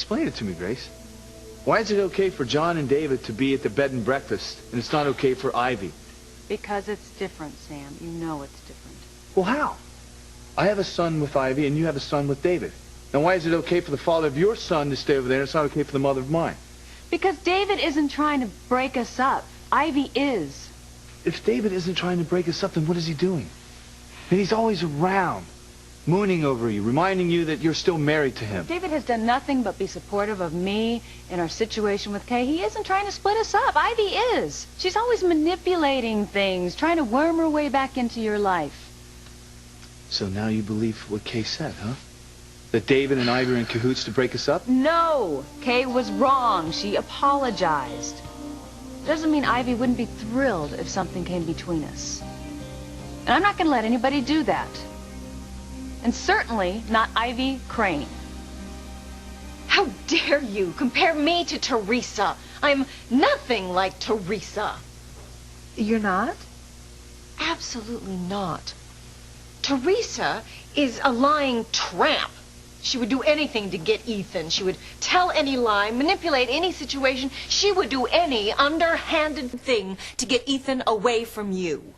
Explain it to me, Grace. Why is it okay for John and David to be at the bed and breakfast, and it's not okay for Ivy? Because it's different, Sam. You know it's different. Well, how? I have a son with Ivy, and you have a son with David. Now, why is it okay for the father of your son to stay over there, and it's not okay for the mother of mine? Because David isn't trying to break us up. Ivy is. If David isn't trying to break us up, then what is he doing? And he's always around, mooning over you, reminding you that you're still married to him. David has done nothing but be supportive of me and our situation with Kay. He isn't trying to split us up. Ivy is. She's always manipulating things, trying to worm her way back into your life. So now you believe what Kay said, huh? That David and Ivy are in cahoots to break us up? No! Kay was wrong. She apologized. Doesn't mean Ivy wouldn't be thrilled if something came between us. And I'm not going to let anybody do that. And certainly not Ivy Crane. How dare you compare me to Teresa? I'm nothing like Teresa. You're not? Absolutely not. Teresa is a lying tramp. She would do anything to get Ethan. She would tell any lie, manipulate any situation. She would do any underhanded thing to get Ethan away from you.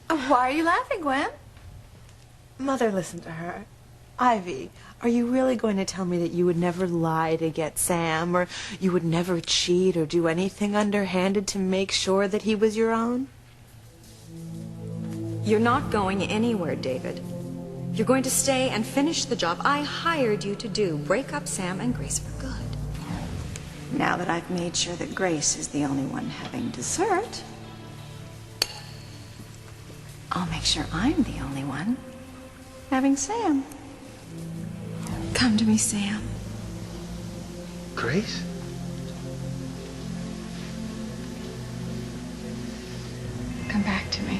Why are you laughing, Gwen? Mother, listen to her. Ivy, are you really going to tell me that you would never lie to get Sam, or you would never cheat or do anything underhanded to make sure that he was your own? You're not going anywhere, David. You're going to stay and finish the job I hired you to do. Break up Sam and Grace for good. Now that I've made sure that Grace is the only one having dessert, I'll make sure I'm the only one having Sam. Come to me, Sam. Grace? Come back to me.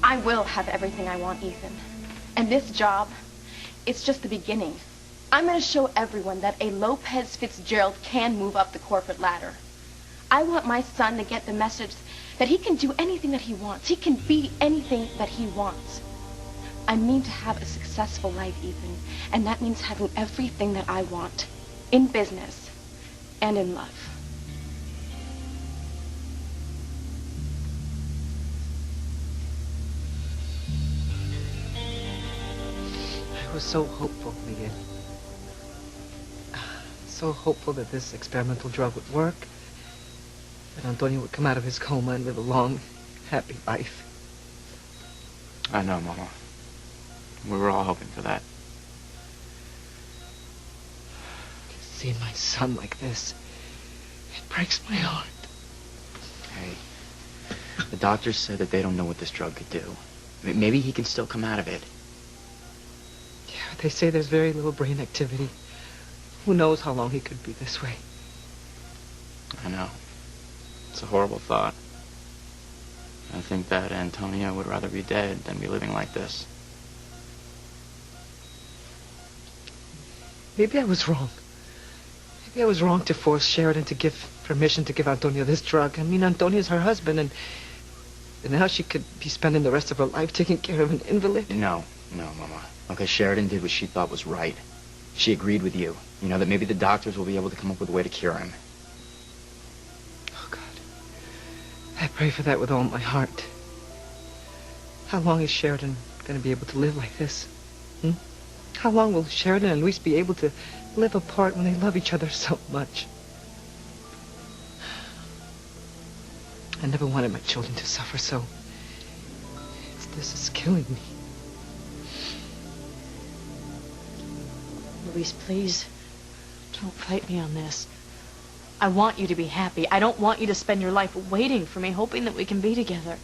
I will have everything I want, Ethan. And this job, it's just the beginning. I'm going to show everyone that a Lopez Fitzgerald can move up the corporate ladder. I want my son to get the message that he can do anything that he wants. He can be anything that he wants. I mean to have a successful life, Ethan, and that means having everything that I want in business and in love. I was so hopeful, Miguel. So hopeful that this experimental drug would work, that Antonio would come out of his coma and live a long, happy life. I know, Mama. We were all hoping for that. Seeing my son like this, it breaks my heart. Hey, the doctors said that they don't know what this drug could do. Maybe he can still come out of it. Yeah, they say there's very little brain activity. Who knows how long he could be this way? I know. It's a horrible thought. I think that Antonio would rather be dead than be living like this. Maybe I was wrong. Maybe I was wrong to force Sheridan to give permission to give Antonio this drug. I mean, Antonio's her husband, and now she could be spending the rest of her life taking care of an invalid. No, Mama. Okay, Sheridan did what she thought was right. She agreed with you. You know, that maybe the doctors will be able to come up with a way to cure him. Oh, God. I pray for that with all my heart. How long is Sheridan going to be able to live like this? How long will Sheridan and Luis be able to live apart when they love each other so much? I never wanted my children to suffer, so this is killing me. Luis, please, don't fight me on this. I want you to be happy. I don't want you to spend your life waiting for me, hoping that we can be together.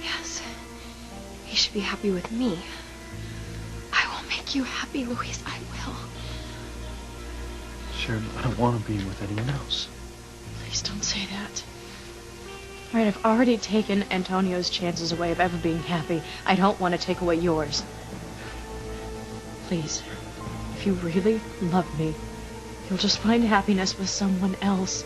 Yes, he should be happy with me. I will make you happy, Luis. I will. Sheridan, I don't want to be with anyone else. Please don't say that. All right, I've already taken Antonio's chances away of ever being happy. I don't want to take away yours. Please, if you really love me, you'll just find happiness with someone else.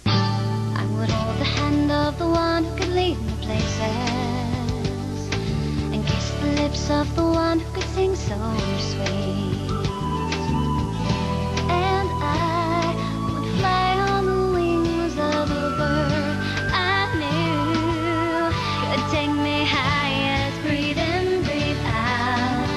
I would hold the hand of the one who could lead me places, and kiss the lips of the one who could sing so sweet. And I would fly on the wings of a bird I knew could take me high as breathe in, breathe out.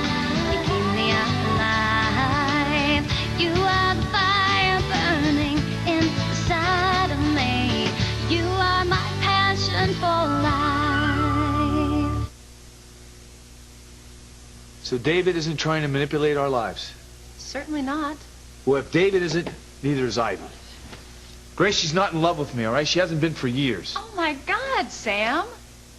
You keep me alive. You are the fire burning inside of me. You are my passion for life. So David isn't trying to manipulate our lives. Certainly not. Well, if David isn't, neither is Ivy. Grace, she's not in love with me, all right? She hasn't been for years. Oh, my God, Sam.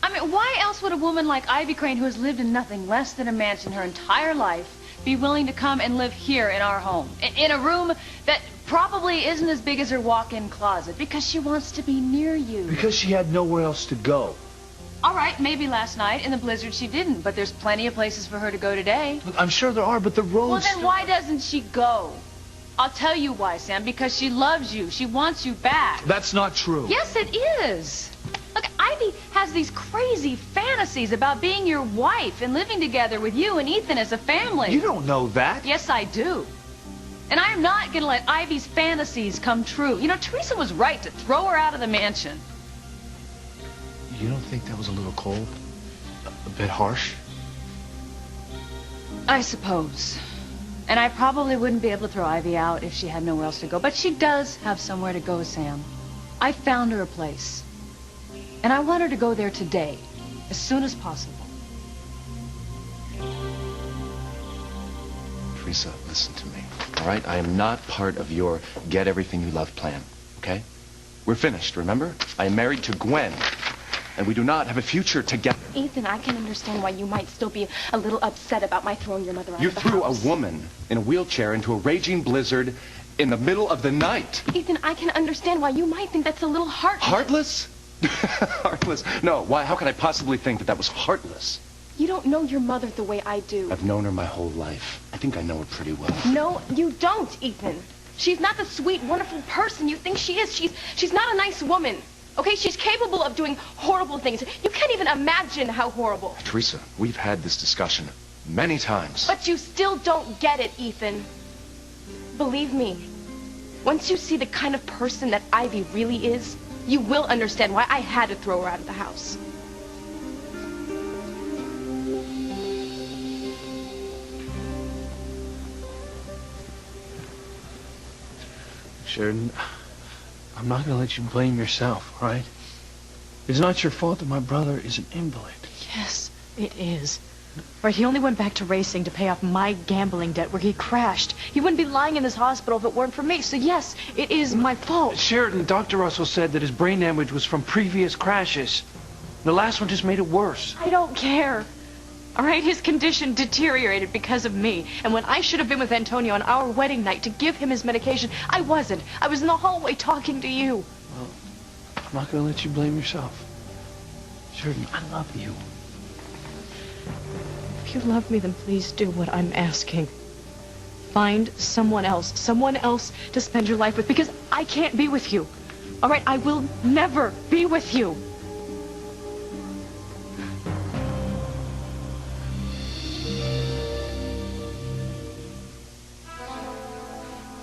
I mean, why else would a woman like Ivy Crane, who has lived in nothing less than a mansion her entire life, be willing to come and live here in our home? In a room that probably isn't as big as her walk-in closet, because she wants to be near you. Because she had nowhere else to go. All right, maybe last night in the blizzard she didn't, but there's plenty of places for her to go today. Look, I'm sure there are, but the roads... Well, then why doesn't she go? I'll tell you why, Sam. Because she loves you. She wants you back. That's not true. Yes, it is. Look, Ivy has these crazy fantasies about being your wife and living together with you and Ethan as a family. You don't know that. Yes, I do. And I am not going to let Ivy's fantasies come true. You know, Teresa was right to throw her out of the mansion. You don't think that was a little cold? A bit harsh? I suppose. And I probably wouldn't be able to throw Ivy out if she had nowhere else to go. But she does have somewhere to go, Sam. I found her a place. And I want her to go there today, as soon as possible. Teresa, listen to me, all right? I am not part of your get everything you love plan, okay? We're finished, remember? I am married to Gwen, and we do not have a future together. Ethan, I can understand why you might still be a little upset about my throwing your mother out You of the threw house. a woman in a wheelchair into a raging blizzard in the middle of the night. Ethan, I can understand why you might think that's a little heartless. Heartless? Heartless? No, why? How could I possibly think that that was heartless? You don't know your mother the way I do. I've known her my whole life. I think I know her pretty well. No, you don't, Ethan. She's not the sweet, wonderful person you think she is. She's not a nice woman. Okay, she's capable of doing horrible things. You can't even imagine how horrible. Teresa, we've had this discussion many times. But you still don't get it, Ethan. Believe me, once you see the kind of person that Ivy really is, you will understand why I had to throw her out of the house. Sheridan, I'm not going to let you blame yourself, all right? It's not your fault that my brother is an invalid. Yes, it is. Right, he only went back to racing to pay off my gambling debt where he crashed. He wouldn't be lying in this hospital if it weren't for me. So yes, it is my fault. Sheridan, Dr. Russell said that his brain damage was from previous crashes. The last one just made it worse. I don't care. All right, his condition deteriorated because of me. And when I should have been with Antonio on our wedding night to give him his medication, I wasn't. I was in the hallway talking to you. Well, I'm not going to let you blame yourself. Sheridan, I love you. If you love me, then please do what I'm asking. Find someone else to spend your life with, because I can't be with you. All right, I will never be with you.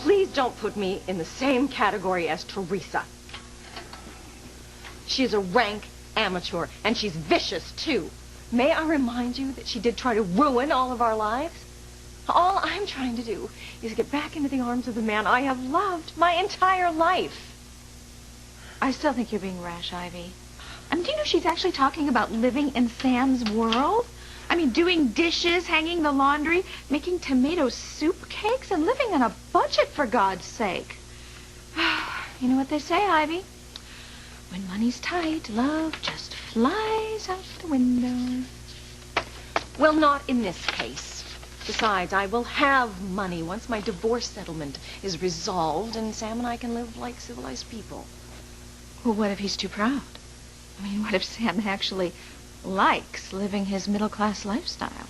Please don't put me in the same category as Teresa. She is a rank amateur, and she's vicious, too. May I remind you that she did try to ruin all of our lives? All I'm trying to do is get back into the arms of the man I have loved my entire life. I still think you're being rash, Ivy. Do you know she's actually talking about living in Sam's world? I mean, doing dishes, hanging the laundry, making tomato soup cakes, and living on a budget, for God's sake. You know what they say, Ivy? When money's tight, love just flies out the window. Well, not in this case. Besides, I will have money once my divorce settlement is resolved and Sam and I can live like civilized people. Well, what if he's too proud? I mean, what if Sam actually likes living his middle-class lifestyle?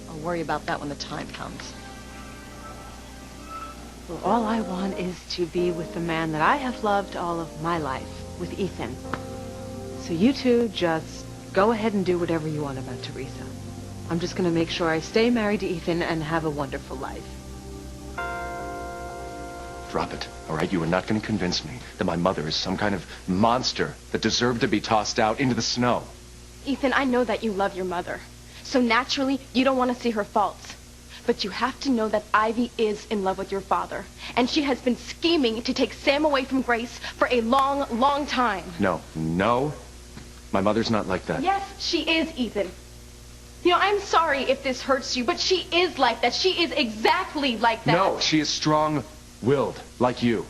I'll worry about that when the time comes. Well, all I want is to be with the man that I have loved all of my life, with Ethan. So you two just go ahead and do whatever you want about Teresa. I'm just going to make sure I stay married to Ethan and have a wonderful life. Drop it, all right? You are not going to convince me that my mother is some kind of monster that deserved to be tossed out into the snow. Ethan, I know that you love your mother. So naturally, you don't want to see her faults. But you have to know that Ivy is in love with your father. And she has been scheming to take Sam away from Grace for a long, long time. No. My mother's not like that. Yes, she is, Ethan. You know, I'm sorry if this hurts you, but she is like that. She is exactly like that. No, she is strong-willed, like you.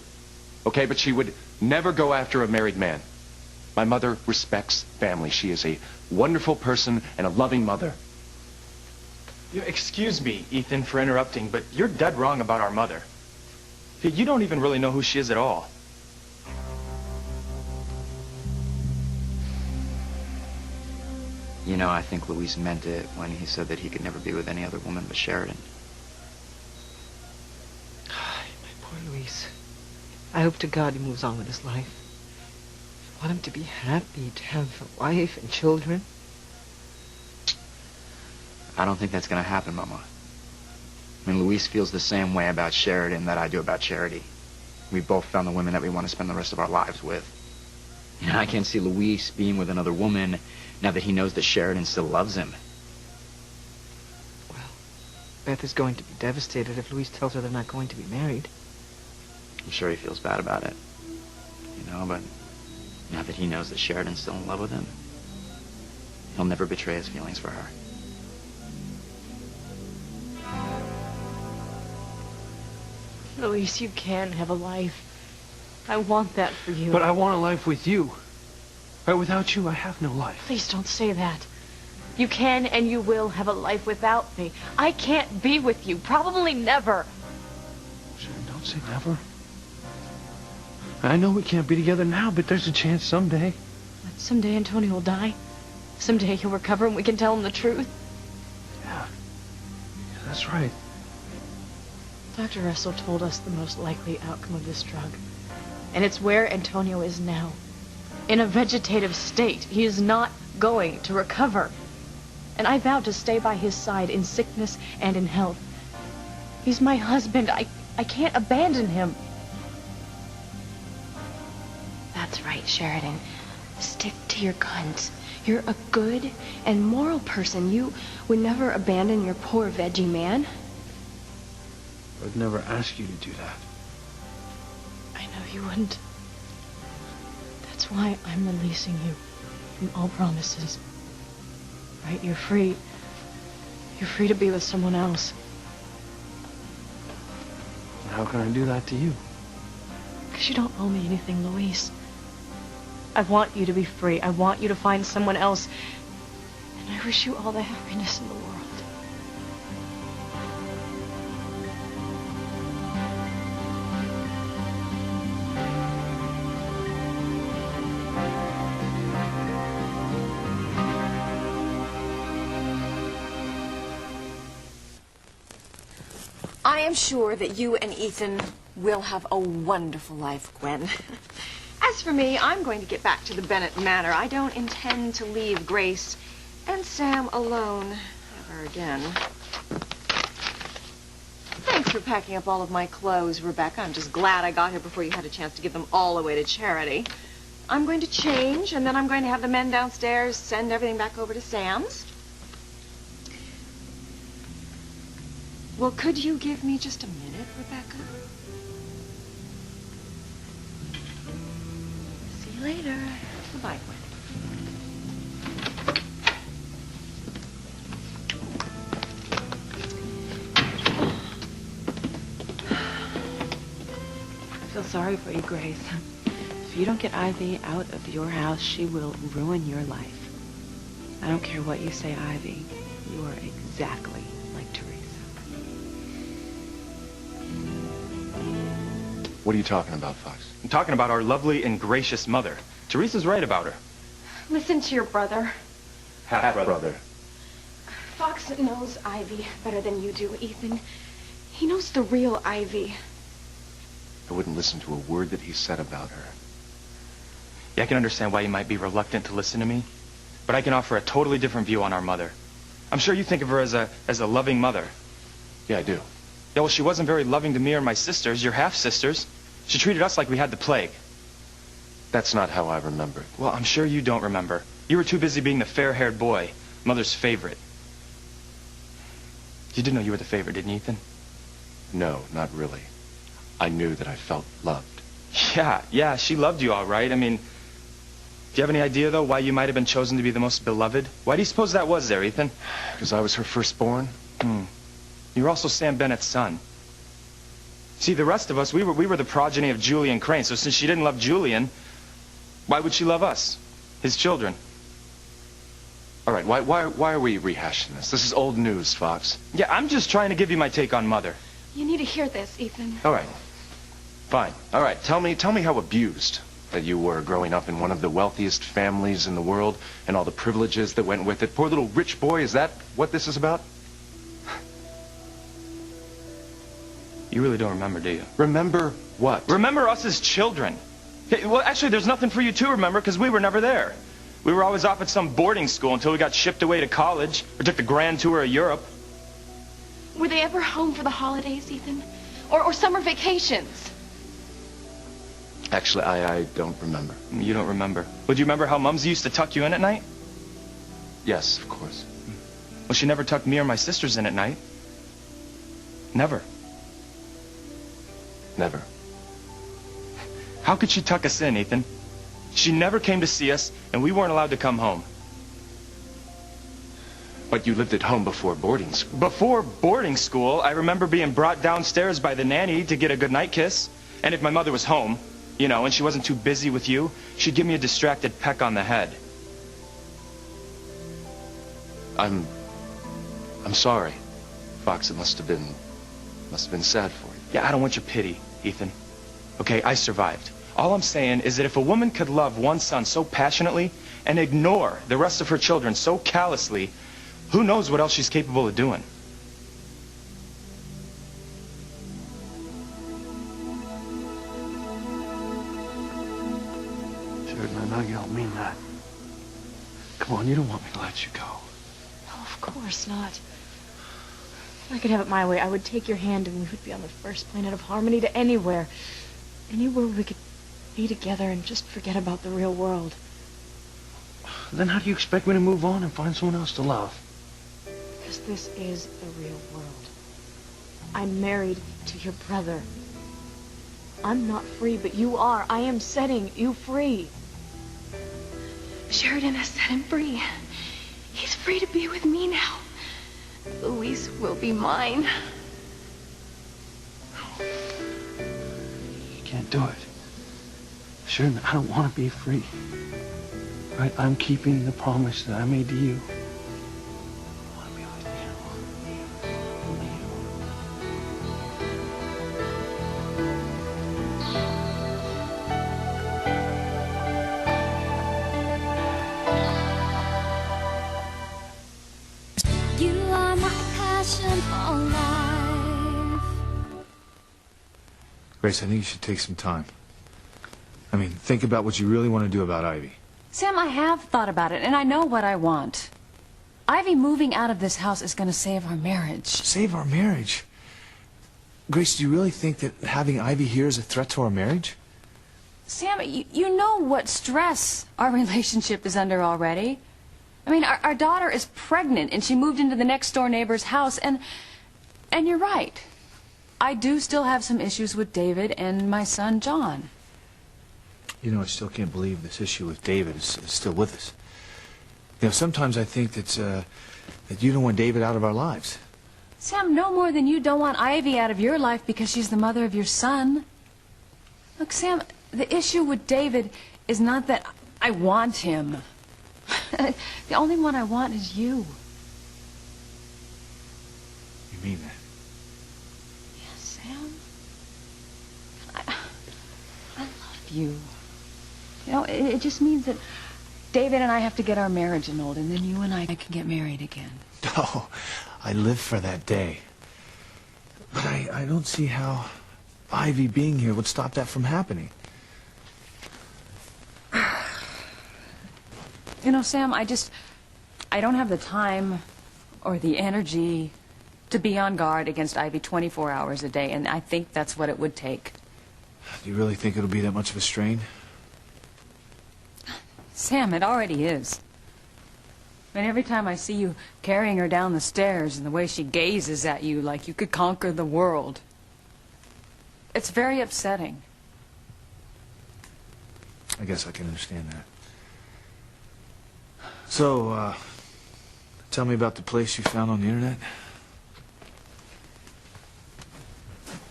Okay, but she would never go after a married man. My mother respects family. She is a wonderful person and a loving mother. Excuse me, Ethan, for interrupting, but you're dead wrong about our mother. You don't even really know who she is at all. You know, I think Luis meant it when he said that he could never be with any other woman but Sheridan. My poor Luis. I hope to God he moves on with his life. I want him to be happy, to have a wife and children. I don't think that's going to happen, Mama. I mean, Luis feels the same way about Sheridan that I do about Charity. We both found the women that we want to spend the rest of our lives with. You know, I can't see Luis being with another woman now that he knows that Sheridan still loves him. Well, Beth is going to be devastated if Luis tells her they're not going to be married. I'm sure he feels bad about it. You know, but now that he knows that Sheridan's still in love with him, he'll never betray his feelings for her. Luis, you can have a life. I want that for you. But I want a life with you. Right? Without you, I have no life. Please don't say that. You can and you will have a life without me. I can't be with you. Probably never. Sharon, don't say never. I know we can't be together now, but there's a chance someday. But someday Antonio will die. Someday he'll recover and we can tell him the truth. Yeah, that's right. Dr. Russell told us the most likely outcome of this drug. And it's where Antonio is now. In a vegetative state. He is not going to recover. And I vowed to stay by his side in sickness and in health. He's my husband. I can't abandon him. That's right, Sheridan. Stick to your guns. You're a good and moral person. You would never abandon your poor veggie man. I'd never ask you to do that. I know you wouldn't. That's why I'm releasing you from all promises. Right? You're free. You're free to be with someone else. How can I do that to you? Because you don't owe me anything, Luis. I want you to be free. I want you to find someone else. And I wish you all the happiness in the world. I am sure that you and Ethan will have a wonderful life, Gwen. As for me, I'm going to get back to the Bennett Manor. I don't intend to leave Grace and Sam alone ever again. Thanks for packing up all of my clothes, Rebecca. I'm just glad I got here before you had a chance to give them all away to Charity. I'm going to change, and then I'm going to have the men downstairs send everything back over to Sam's. Well, could you give me just a minute, Rebecca? See you later. Goodbye, Gwen. I feel sorry for you, Grace. If you don't get Ivy out of your house, she will ruin your life. I don't care what you say, Ivy. You are exactly like Teresa. What are you talking about, Fox? I'm talking about our lovely and gracious mother. Teresa's right about her. Listen to your brother. Half-brother. Fox knows Ivy better than you do, Ethan. He knows the real Ivy. I wouldn't listen to a word that he said about her. Yeah, I can understand why you might be reluctant to listen to me, but I can offer a totally different view on our mother. I'm sure you think of her as a loving mother. Yeah, I do. Yeah, well, she wasn't very loving to me or my sisters, your half-sisters. She treated us like we had the plague. That's not how I remember it. Well, I'm sure you don't remember. You were too busy being the fair-haired boy, Mother's favorite. You did know you were the favorite, didn't you, Ethan? No, not really. I knew that I felt loved. Yeah, she loved you all right. I mean, do you have any idea, though, why you might have been chosen to be the most beloved? Why do you suppose that was there, Ethan? Because I was her firstborn? You were also Sam Bennett's son. See, the rest of us, we were the progeny of Julian Crane, so since she didn't love Julian, why would she love us, his children? All right, why are we rehashing this? This is old news, Fox. Yeah, I'm just trying to give you my take on Mother. You need to hear this, Ethan. All right. Fine. All right, tell me how abused that you were growing up in one of the wealthiest families in the world and all the privileges that went with it. Poor little rich boy, is that what this is about? You really don't remember, do you? Remember what? Remember us as children. Hey, well, actually, there's nothing for you to remember because we were never there. We were always off at some boarding school until we got shipped away to college or took the grand tour of Europe. Were they ever home for the holidays, Ethan? Or summer vacations? Actually, I don't remember. You don't remember? Would you remember how Mumsy used to tuck you in at night? Yes, of course. Well, she never tucked me or my sisters in at night. Never. Never. How could she tuck us in, Ethan? She never came to see us, and we weren't allowed to come home. But you lived at home before boarding school. Before boarding school, I remember being brought downstairs by the nanny to get a goodnight kiss. And if my mother was home, you know, and she wasn't too busy with you, she'd give me a distracted peck on the head. I'm sorry, Fox. It must have been sad for you. Yeah, I don't want your pity, Ethan. Okay, I survived. All I'm saying is that if a woman could love one son so passionately and ignore the rest of her children so callously, who knows what else she's capable of doing? Sheridan, I know you don't mean that. Come on, you don't want me to let you go. No, of course not. If I could have it my way, I would take your hand and we would be on the first planet of harmony to anywhere. Anywhere we could be together and just forget about the real world. Then how do you expect me to move on and find someone else to love? Because this is the real world. I'm married to your brother. I'm not free, but you are. I am setting you free. Sheridan has set him free. He's free to be with me now. Louise will be mine. You can't do it. Sheridan, I don't want to be free. Right? I'm keeping the promise that I made to you. I want to be with you. Only you. You are my passion for life. Grace, I think you should take some time. I mean, think about what you really want to do about Ivy. Sam, I have thought about it, and I know what I want. Ivy moving out of this house is going to save our marriage. Save our marriage? Grace, do you really think that having Ivy here is a threat to our marriage? Sam, you know what stress our relationship is under already. I mean, our daughter is pregnant, and she moved into the next-door neighbor's house, and you're right. I do still have some issues with David and my son, John. You know, I still can't believe this issue with David is still with us. You know, sometimes I think that you don't want David out of our lives. Sam, no more than you don't want Ivy out of your life because she's the mother of your son. Look, Sam, the issue with David is not that I want him. The only one I want is you. You mean that? Yes, Sam. I love you. You know, it just means that David and I have to get our marriage annulled, and then you and I can get married again. Oh, I live for that day. But I don't see how Ivy being here would stop that from happening. You know, Sam, I don't have the time or the energy to be on guard against Ivy 24 hours a day, and I think that's what it would take. Do you really think it'll be that much of a strain? Sam, it already is. I mean, every time I see you carrying her down the stairs and the way she gazes at you like you could conquer the world, it's very upsetting. I guess I can understand that. So, tell me about the place you found on the internet.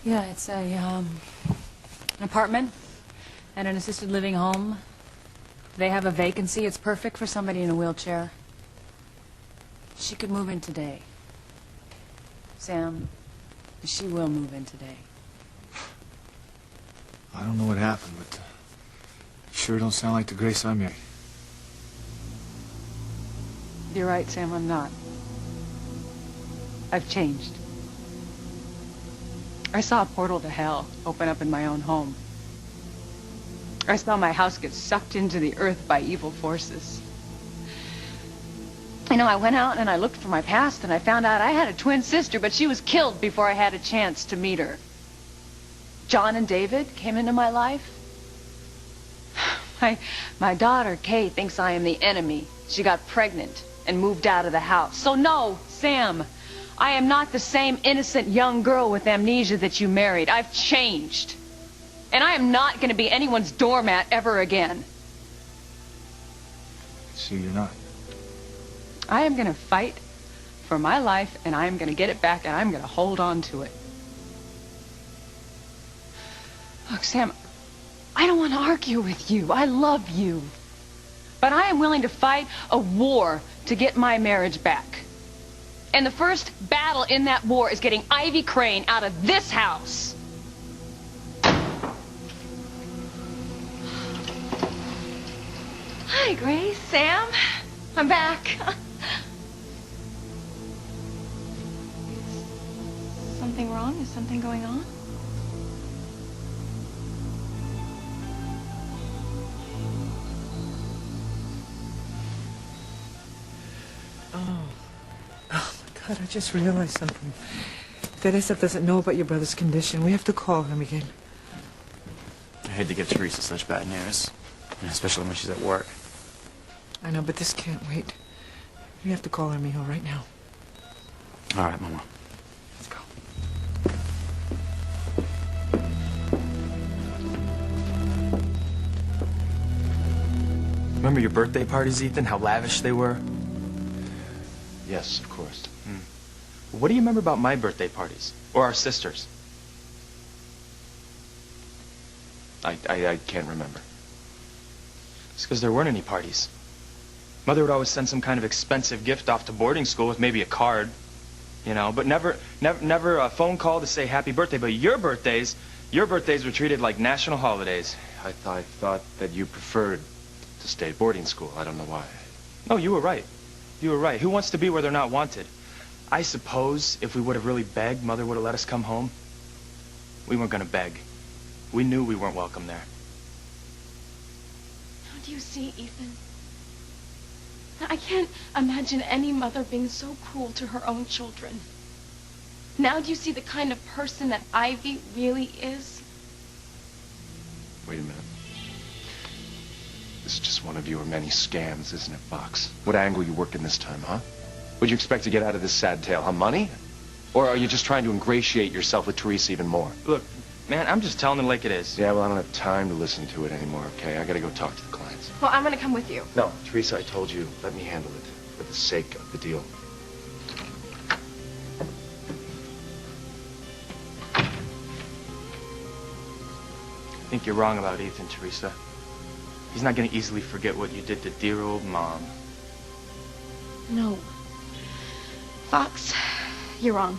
Yeah, it's an apartment and an assisted living home. They have a vacancy. It's perfect for somebody in a wheelchair. She could move in today. Sam, she will move in today. I don't know what happened, but you sure don't sound like the Grace I married. You're right, Sam, I'm not. I've changed. I saw a portal to hell open up in my own home. I saw my house get sucked into the earth by evil forces. You know, I went out and I looked for my past and I found out I had a twin sister, but she was killed before I had a chance to meet her. John and David came into my life. My daughter, Kay, thinks I am the enemy. She got pregnant and moved out of the house. So no, Sam, I am not the same innocent young girl with amnesia that you married. I've changed. And I am not going to be anyone's doormat ever again. See, you're not. I am going to fight for my life, and I am going to get it back, and I'm going to hold on to it. Look, Sam, I don't want to argue with you. I love you. But I am willing to fight a war to get my marriage back. And the first battle in that war is getting Ivy Crane out of this house. Hi, Grace, Sam. I'm back. Is something wrong? Is something going on? Oh my God, I just realized something. Teresa doesn't know about your brother's condition. We have to call him again. I hate to give Teresa such bad news, especially when she's at work. I know, but this can't wait. We have to call her, mijo, right now. All right, Mama. Let's go. Remember your birthday parties, Ethan? How lavish they were? Yes, of course. What do you remember about my birthday parties? Or our sisters? I can't remember. It's because there weren't any parties. Mother would always send some kind of expensive gift off to boarding school with maybe a card, you know, but never a phone call to say happy birthday. But your birthdays were treated like national holidays. I thought that you preferred to stay at boarding school. I don't know why. No, you were right. You were right. Who wants to be where they're not wanted? I suppose if we would have really begged, Mother would have let us come home. We weren't going to beg. We knew we weren't welcome there. Now, do you see, Ethan? Now, I can't imagine any mother being so cruel to her own children. Now do you see the kind of person that Ivy really is? Wait a minute. This is just one of your many scams, isn't it, Fox? What angle you working this time, huh? What'd you expect to get out of this sad tale, huh? Money? Or are you just trying to ingratiate yourself with Teresa even more? Look, man, I'm just telling it like it is. Yeah, well, I don't have time to listen to it anymore, okay? I gotta go talk to the clients. Well, I'm going to come with you. No, Teresa, I told you, let me handle it for the sake of the deal. I think you're wrong about Ethan, Teresa. He's not going to easily forget what you did to dear old Mom. No. Fox, you're wrong.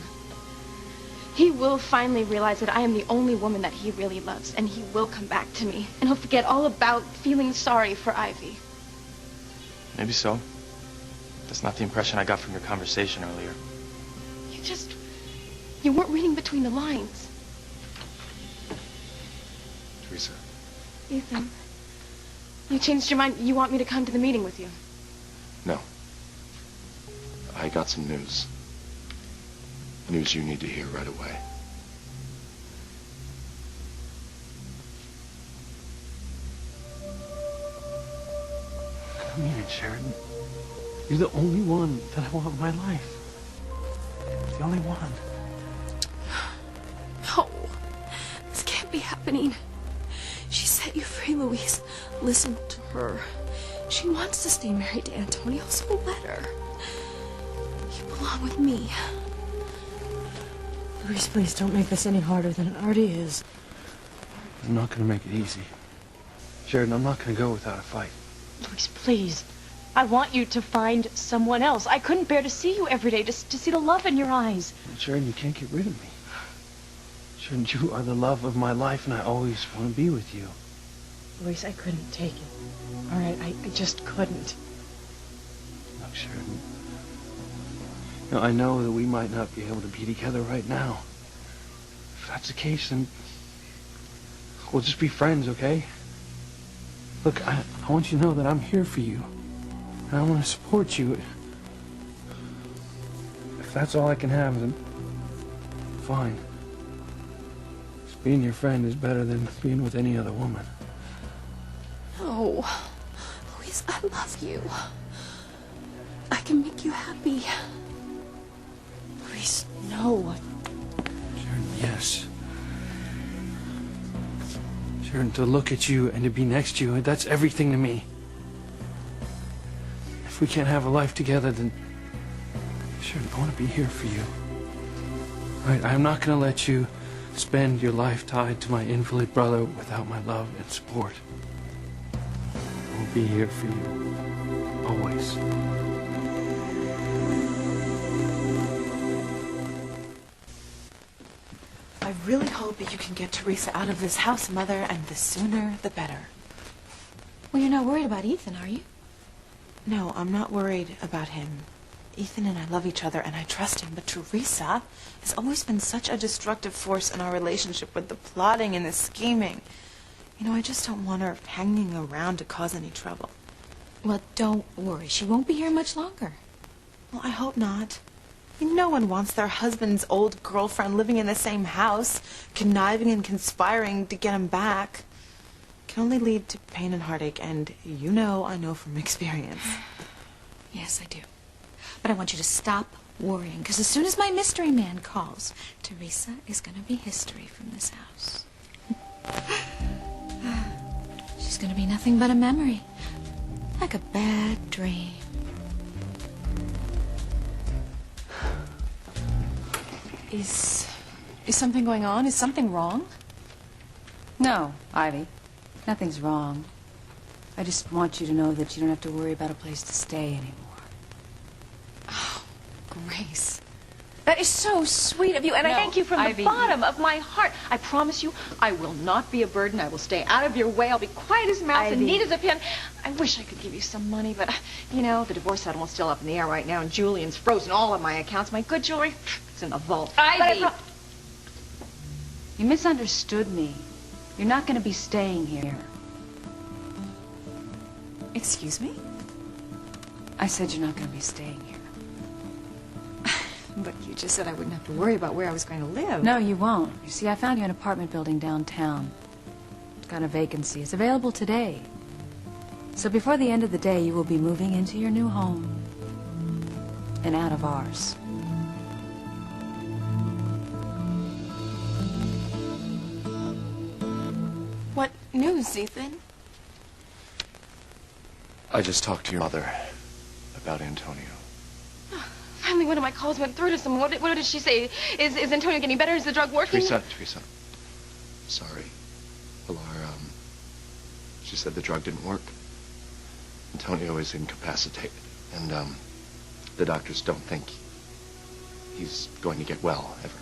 He will finally realize that I am the only woman that he really loves, and he will come back to me, and he'll forget all about feeling sorry for Ivy. Maybe so. That's not the impression I got from your conversation earlier. You weren't reading between the lines. Teresa. Ethan, you changed your mind. You want me to come to the meeting with you? No. I got some news. News you need to hear right away. Come in, Sheridan. You're the only one that I want in my life. The only one. No. This can't be happening. She set you free, Louise. Listen to her. She wants to stay married to Antonio, so let her. You belong with me. Louise, please don't make this any harder than it already is. I'm not gonna make it easy. Sheridan, I'm not gonna go without a fight. Louise, please. I want you to find someone else. I couldn't bear to see you every day, to see the love in your eyes. Sheridan, you can't get rid of me. Sheridan, you are the love of my life, and I always want to be with you. Louise, I couldn't take it. All right, I just couldn't. Look, Sheridan. You know, I know that we might not be able to be together right now. If that's the case, then we'll just be friends, okay? Look, I want you to know that I'm here for you. And I want to support you. If that's all I can have, then fine. Just being your friend is better than being with any other woman. No. Louise, I love you. I can make you happy. Louise, no. Sheridan, yes. Sheridan, to look at you and to be next to you, that's everything to me. If we can't have a life together, then Sheridan, I want to be here for you. All right, I'm not going to let you spend your life tied to my invalid brother without my love and support. I will be here for you, always. I really hope that you can get Teresa out of this house, Mother, and the sooner the better. Well, you're not worried about Ethan, are you? No, I'm not worried about him. Ethan and I love each other, and I trust him, but Teresa has always been such a destructive force in our relationship with the plotting and the scheming. You know, I just don't want her hanging around to cause any trouble. Well, don't worry. She won't be here much longer. Well, I hope not. No one wants their husband's old girlfriend living in the same house, conniving and conspiring to get him back. It can only lead to pain and heartache, and you know I know from experience. Yes, I do. But I want you to stop worrying, because as soon as my mystery man calls, Teresa is going to be history from this house. She's going to be nothing but a memory, like a bad dream. Is something going on? Is something wrong? No, Ivy. Nothing's wrong. I just want you to know that you don't have to worry about a place to stay anymore. Oh, Grace. That is so sweet of you, and I thank you from Ivy, the bottom of my heart. I promise you, I will not be a burden. I will stay out of your way. I'll be quiet as a mouse and neat as a pin. I wish I could give you some money, but, you know, the divorce settlement's still up in the air right now, and Julian's frozen all of my accounts. My good jewelry, it's in the vault. Ivy! You misunderstood me. You're not going to be staying here. Excuse me? I said you're not going to be staying here. But you just said I wouldn't have to worry about where I was going to live. No, you won't. You see, I found you an apartment building downtown. It's got a vacancy. It's available today. So before the end of the day, you will be moving into your new home. And out of ours. What news, Ethan? I just talked to your mother about Antonio. Finally, one of my calls went through to someone. What did she say? Is Antonio getting better? Is the drug working? Teresa. Sorry. Pilar, she said the drug didn't work. Antonio is incapacitated. And, the doctors don't think he's going to get well, ever.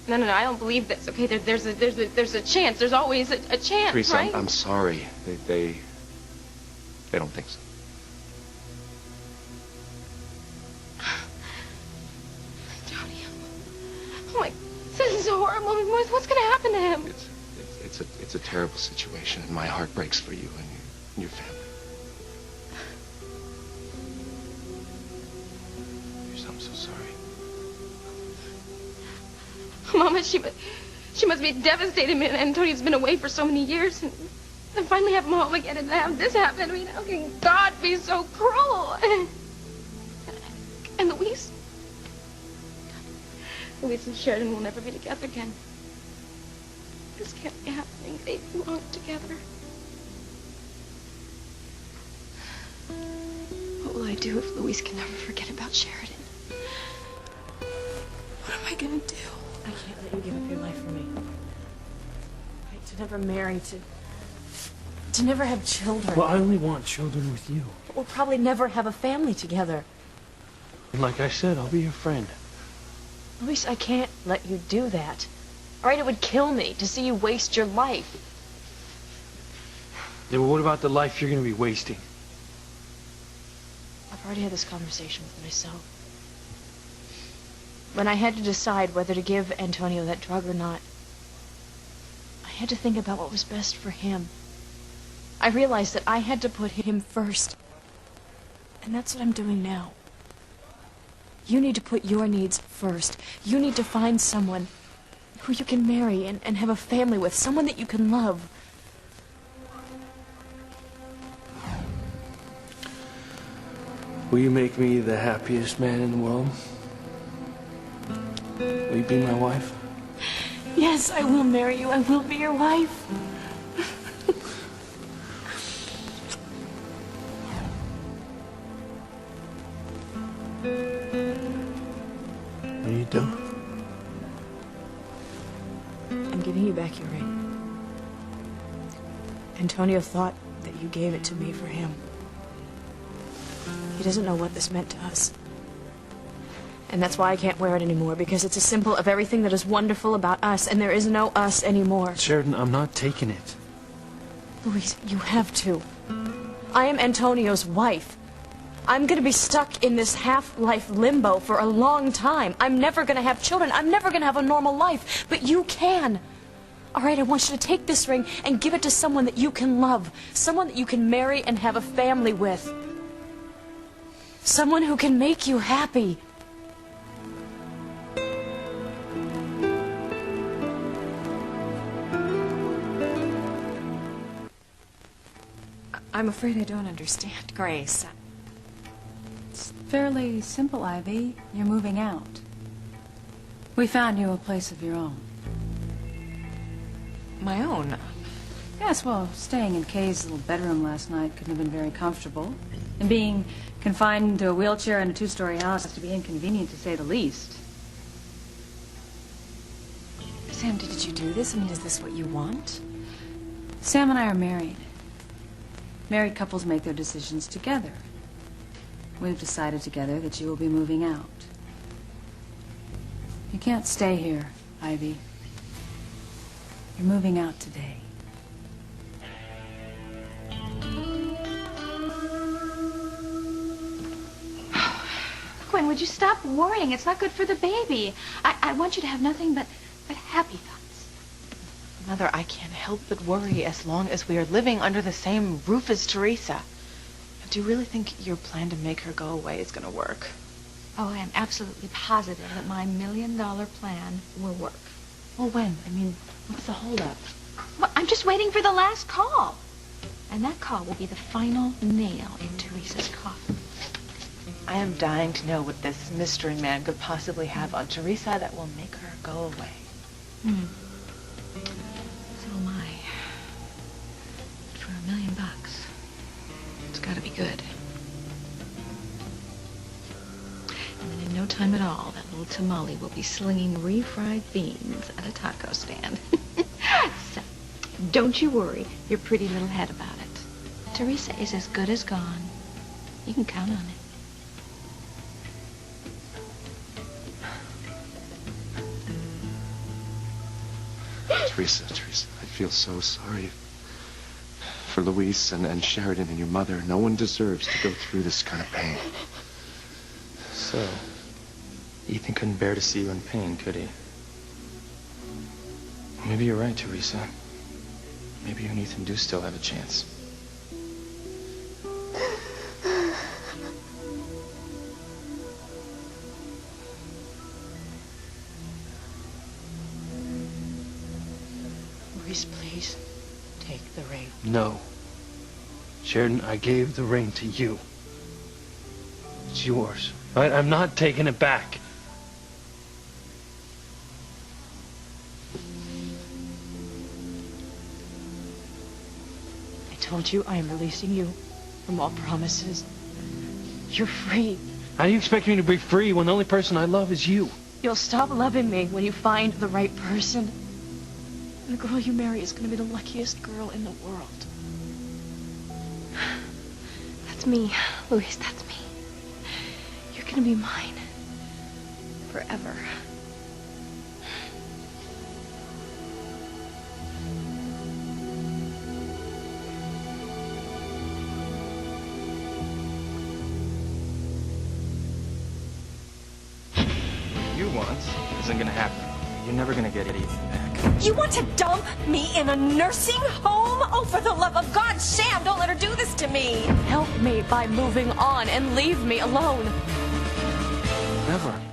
No, I don't believe this. Okay, there's a chance. There's always a chance, Teresa, right? I'm sorry. They don't think so. Antonio. Oh my, this is horrible. What's going to happen to him? It's a terrible situation, and my heart breaks for you and your family. I'm so sorry. Mama, she must be devastated. I mean, Antonio's been away for so many years, and finally have him home again, and have this happen. I mean, how can God be so cruel? And Louise and Sheridan will never be together again. This can't be happening. They belong together. What will I do if Louise can never forget about Sheridan? What am I gonna do? I can't let you give up your life for me. Right, to never marry, to never have children. Well, I only want children with you. We'll probably never have a family together. And like I said, I'll be your friend. Luis, I can't let you do that. All right, it would kill me to see you waste your life. Yeah, well, what about the life you're going to be wasting? I've already had this conversation with myself. When I had to decide whether to give Antonio that drug or not, I had to think about what was best for him. I realized that I had to put him first. And that's what I'm doing now. You need to put your needs first. You need to find someone who you can marry and have a family with, someone that you can love. Will you make me the happiest man in the world? Will you be my wife? Yes, I will marry you. I will be your wife. What are you doing? I'm giving you back your ring. Antonio thought that you gave it to me for him. He doesn't know what this meant to us. And that's why I can't wear it anymore, because it's a symbol of everything that is wonderful about us, and there is no us anymore. Sheridan, I'm not taking it. Louise, you have to. I am Antonio's wife. I'm gonna be stuck in this half-life limbo for a long time. I'm never gonna have children. I'm never gonna have a normal life. But you can. All right, I want you to take this ring and give it to someone that you can love. Someone that you can marry and have a family with. Someone who can make you happy. I'm afraid I don't understand, Grace. It's fairly simple, Ivy. You're moving out. We found you a place of your own. My own? Yes, well, staying in Kay's little bedroom last night couldn't have been very comfortable. And being confined to a wheelchair in a two-story house has to be inconvenient, to say the least. Sam, did you do this? I mean, is this what you want? Sam and I are married. Married couples make their decisions together. We've decided together that you will be moving out. You can't stay here, Ivy. You're moving out today. Gwen, would you stop worrying? It's not good for the baby. I want you to have nothing but happy thoughts. Mother, I can't help but worry as long as we are living under the same roof as Teresa. Do you really think your plan to make her go away is going to work? Oh, I am absolutely positive that my $1 million plan will work. Well, when? I mean, what's the holdup? Well, I'm just waiting for the last call. And that call will be the final nail in Teresa's coffin. I am dying to know what this mystery man could possibly have on Teresa that will make her go away. So am I. But for $1 million, it's got to be good. And then in no time at all, that little tamale will be slinging refried beans at a taco stand. So, don't you worry your pretty little head about it. Teresa is as good as gone. You can count on it. Teresa, I feel so sorry for Luis and Sheridan and your mother. No one deserves to go through this kind of pain. So, Ethan couldn't bear to see you in pain, could he? Maybe you're right, Teresa. Maybe you and Ethan do still have a chance. Luis, please, take the ring. No. Sheridan, I gave the ring to you. It's yours. Right? I'm not taking it back. I told you I am releasing you from all promises. You're free. How do you expect me to be free when the only person I love is you? You'll stop loving me when you find the right person. And the girl you marry is going to be the luckiest girl in the world. That's me, Luis, that's me. You're gonna be mine. Forever. You want isn't gonna happen. You're never gonna get Ethan back. You want to dump me in a nursing home? Oh, for the love of God, Sam, don't let her do this to me. Help me by moving on and leave me alone. Never.